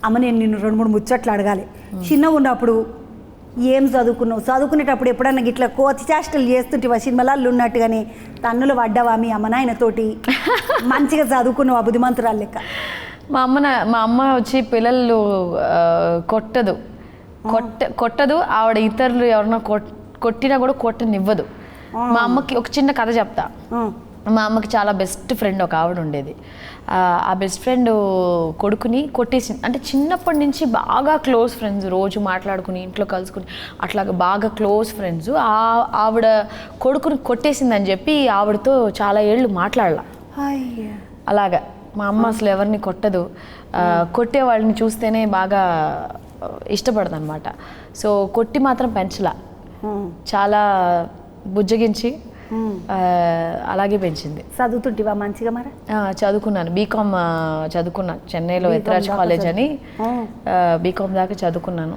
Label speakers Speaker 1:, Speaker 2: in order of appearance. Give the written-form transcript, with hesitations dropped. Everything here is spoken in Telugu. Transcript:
Speaker 1: అమ్మ నేను నిన్ను 2-3 ముచ్చట్లు అడగాలి. చిన్నగా ఉన్నప్పుడు ఏం చదువుకున్నావు, చదువుకునేటప్పుడు ఎప్పుడన్నా ఇట్లా కోతి చేష్టలు చేస్తుంటేవా సినిమాలలో ఉన్నట్టు, కానీ తన్నులు పడ్డావా మీ అమ్మ నాయనతోటి? మంచిగా చదువుకున్నావా బుద్ధిమంతురాలు లెక్క?
Speaker 2: మా అమ్మ వచ్చి పిల్లలు కొట్టదు. ఆవిడ ఇతరులు ఎవరన్నా కొట్టినా కూడా కొట్టనివ్వదు. మా అమ్మకి ఒక చిన్న కథ చెప్తా. మా అమ్మకి చాలా బెస్ట్ ఫ్రెండ్ ఒక ఆవిడ ఉండేది. ఆ బెస్ట్ ఫ్రెండ్ కొడుకుని కొట్టేసింది. అంటే చిన్నప్పటి నుంచి బాగా క్లోజ్ ఫ్రెండ్స్, రోజు మాట్లాడుకుని ఇంట్లో కలుసుకుని అట్లాగా బాగా క్లోజ్ ఫ్రెండ్స్. ఆవిడ కొడుకుని కొట్టేసిందని చెప్పి ఆవిడతో చాలా ఏళ్ళు మాట్లాడాల. అలాగా మా అమ్మ అసలు ఎవరిని కొట్టదు. కొట్టే వాళ్ళని చూస్తేనే బాగా ఇష్టపడదు అనమాట. సో కొట్టి మాత్రం పెంచలా, చాలా బుజ్జగించి అలాగే పెంచింది.
Speaker 1: చదువుతుంటివా మంచిగా? మరి
Speaker 2: చదువుకున్నాను, బీకామ్ చదువుకున్నాను చెన్నైలో ఎత్రాజ్ కాలేజ్ అని. బీకామ్ దాకా చదువుకున్నాను.